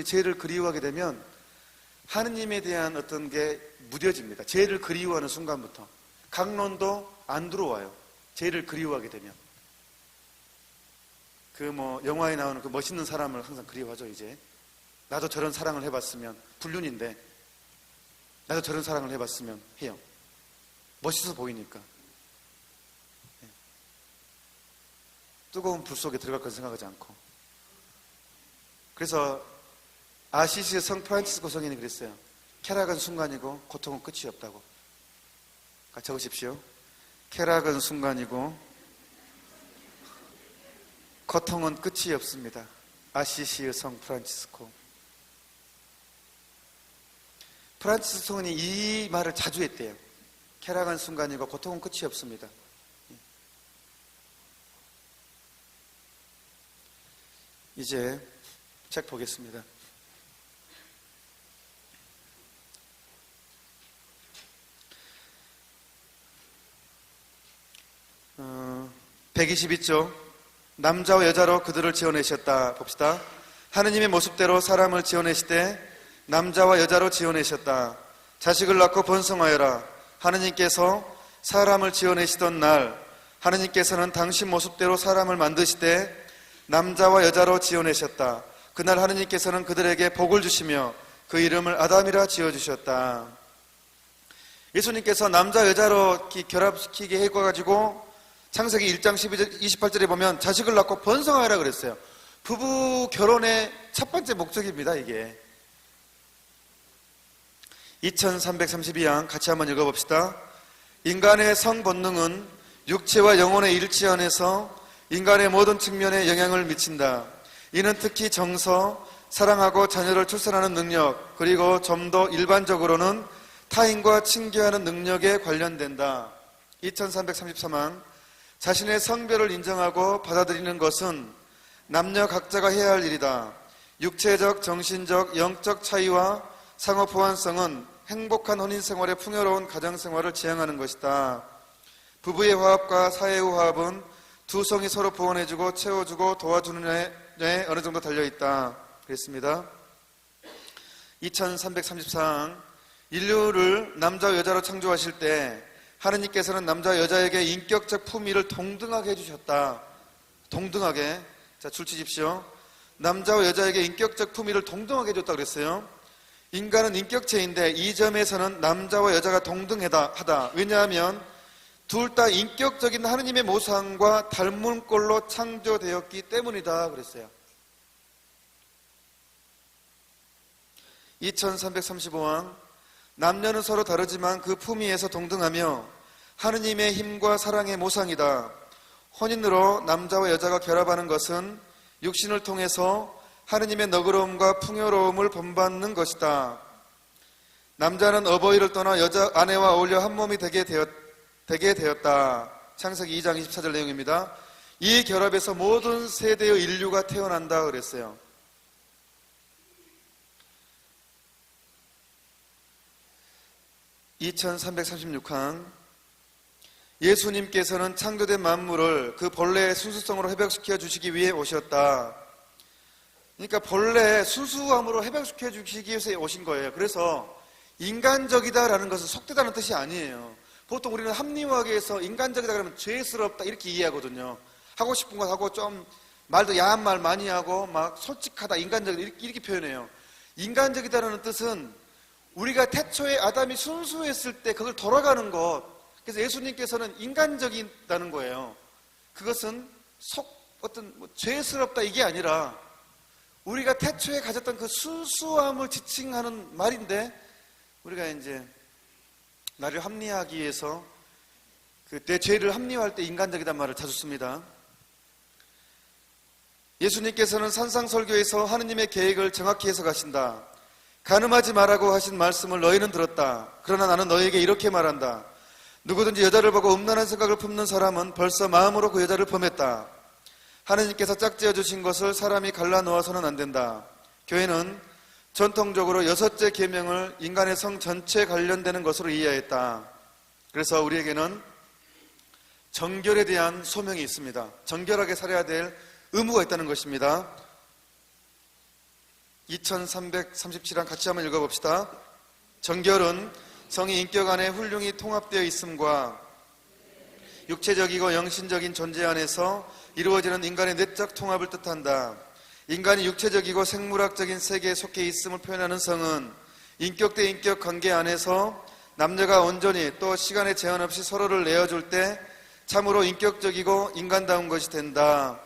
죄를 그리워하게 되면 하느님에 대한 어떤 게 무뎌집니다. 죄를 그리워하는 순간부터 강론도 안 들어와요. 죄를 그리워하게 되면. 영화에 나오는 그 멋있는 사람을 항상 그리워하죠. 이제 나도 저런 사랑을 해봤으면, 불륜인데 나도 저런 사랑을 해봤으면 해요. 멋있어 보이니까. 뜨거운 불 속에 들어갈 건 생각하지 않고. 그래서 아시시의 성 프란치스코 성인이 그랬어요. 쾌락은 순간이고 고통은 끝이 없다고. 적으십시오. 쾌락은 순간이고 고통은 끝이 없습니다. 아시시의 성 프란치스코. 프란치스코 성인이 이 말을 자주 했대요. 쾌락은 순간이고 고통은 끝이 없습니다. 이제 책 보겠습니다. 122쪽 남자와 여자로 그들을 지어내셨다. 봅시다. 하느님의 모습대로 사람을 지어내시되 남자와 여자로 지어내셨다. 자식을 낳고 번성하여라. 하느님께서 사람을 지어내시던 날 하느님께서는 당신 모습대로 사람을 만드시되 남자와 여자로 지어내셨다. 그날 하느님께서는 그들에게 복을 주시며 그 이름을 아담이라 지어주셨다. 예수님께서 남자 여자로 결합시키게 해가지고 창세기 1장 28절에 보면 자식을 낳고 번성하라 그랬어요. 부부 결혼의 첫 번째 목적입니다. 이게 2332양 같이 한번 읽어봅시다. 인간의 성본능은 육체와 영혼의 일치 안에서 인간의 모든 측면에 영향을 미친다. 이는 특히 정서, 사랑하고 자녀를 출산하는 능력, 그리고 좀 더 일반적으로는 타인과 친교하는 능력에 관련된다. 2333항 자신의 성별을 인정하고 받아들이는 것은 남녀 각자가 해야 할 일이다. 육체적, 정신적, 영적 차이와 상호 보완성은 행복한 혼인생활의 풍요로운 가정생활을 지향하는 것이다. 부부의 화합과 사회의 화합은 두 성이 서로 보완해주고 채워주고 도와주는 데 어느 정도 달려있다. 그랬습니다. 2334항 인류를 남자와 여자로 창조하실 때 하느님께서는 남자와 여자에게 인격적 품위를 동등하게 해주셨다. 동등하게. 자, 줄치십시오. 남자와 여자에게 인격적 품위를 동등하게 해줬다 그랬어요. 인간은 인격체인데 이 점에서는 남자와 여자가 동등하다. 왜냐하면 둘 다 인격적인 하느님의 모상과 닮은 꼴로 창조되었기 때문이다 그랬어요. 2335항 남녀는 서로 다르지만 그 품위에서 동등하며 하느님의 힘과 사랑의 모상이다. 혼인으로 남자와 여자가 결합하는 것은 육신을 통해서 하느님의 너그러움과 풍요로움을 본받는 것이다. 남자는 어버이를 떠나 여자 아내와 어울려 한 몸이 되게 되었다. 창세기 2장 24절 내용입니다. 이 결합에서 모든 세대의 인류가 태어난다 그랬어요. (2336항) 예수님께서는 창조된 만물을 그 본래의 순수성으로 회복시켜 주시기 위해 오셨다. 그러니까 본래 순수함으로 회복시켜 주시기 위해서 오신 거예요. 그래서 인간적이다라는 것은 속되다는 뜻이 아니에요. 보통 우리는 합리화해서 인간적이다 그러면 죄스럽다 이렇게 이해하거든요. 하고 싶은 것 하고 좀 말도 야한 말 많이 하고 막 솔직하다, 인간적이다 이렇게 표현해요. 인간적이다라는 뜻은 우리가 태초에 아담이 순수했을 때 그걸 돌아가는 것. 그래서 예수님께서는 인간적이다는 거예요. 그것은 죄스럽다 이게 아니라 우리가 태초에 가졌던 그 순수함을 지칭하는 말인데 우리가 이제 나를 합리화하기 위해서 내 죄를 합리화할 때 인간적이란 말을 자주 씁니다. 예수님께서는 산상설교에서 하느님의 계획을 정확히 해석하신다. 간음하지 말라고 하신 말씀을 너희는 들었다. 그러나 나는 너희에게 이렇게 말한다. 누구든지 여자를 보고 음란한 생각을 품는 사람은 벌써 마음으로 그 여자를 범했다. 하느님께서 짝지어 주신 것을 사람이 갈라놓아서는 안 된다. 교회는 전통적으로 6째 계명을 인간의 성 전체에 관련되는 것으로 이해했다. 그래서 우리에게는 정결에 대한 소명이 있습니다. 정결하게 살아야 될 의무가 있다는 것입니다. 2337장 같이 한번 읽어봅시다. 정결은 성이 인격 안에 훌륭히 통합되어 있음과 육체적이고 영신적인 존재 안에서 이루어지는 인간의 내적 통합을 뜻한다. 인간이 육체적이고 생물학적인 세계에 속해 있음을 표현하는 성은 인격 대 인격 관계 안에서 남녀가 온전히 또 시간의 제한 없이 서로를 내어줄 때 참으로 인격적이고 인간다운 것이 된다.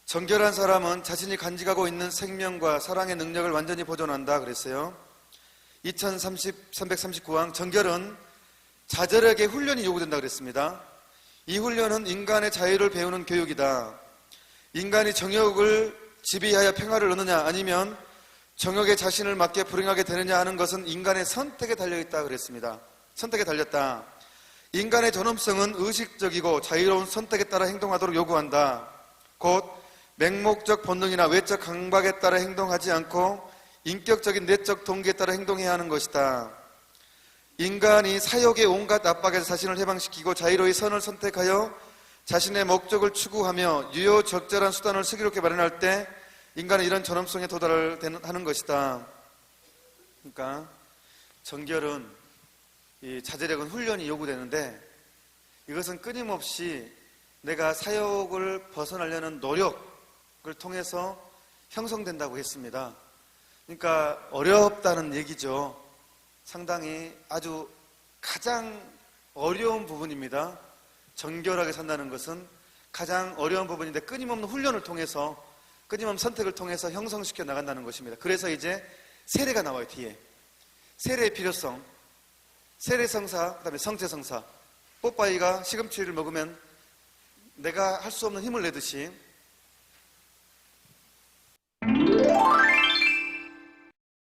정결한 사람은 자신이 간직하고 있는 생명과 사랑의 능력을 완전히 보존한다 그랬어요. 2339항 정결은 자절에게 훈련이 요구된다 그랬습니다. 이 훈련은 인간의 자유를 배우는 교육이다. 인간이 정욕을 지배하여 평화를 얻느냐 아니면 정욕에 자신을 맡겨 불행하게 되느냐 하는 것은 인간의 선택에 달려있다 그랬습니다. 선택에 달렸다. 인간의 존엄성은 의식적이고 자유로운 선택에 따라 행동하도록 요구한다. 곧 맹목적 본능이나 외적 강박에 따라 행동하지 않고 인격적인 내적 동기에 따라 행동해야 하는 것이다. 인간이 사욕의 온갖 압박에서 자신을 해방시키고 자유로이 선을 선택하여 자신의 목적을 추구하며 유효적절한 수단을 슬기롭게 마련할 때 인간은 이런 존엄성에 도달하는 것이다. 그러니까 정결은 이 자제력은 훈련이 요구되는데 이것은 끊임없이 내가 사욕을 벗어나려는 노력을 통해서 형성된다고 했습니다. 그러니까 어렵다는 얘기죠. 상당히 아주 가장 어려운 부분입니다. 정결하게 산다는 것은 가장 어려운 부분인데 끊임없는 훈련을 통해서 끊임없는 선택을 통해서 형성시켜 나간다는 것입니다. 그래서 이제 세례가 나와요. 뒤에 세례의 필요성, 세례성사, 그 다음에 성체성사. 뽀빠이가 시금치를 먹으면 내가 할 수 없는 힘을 내듯이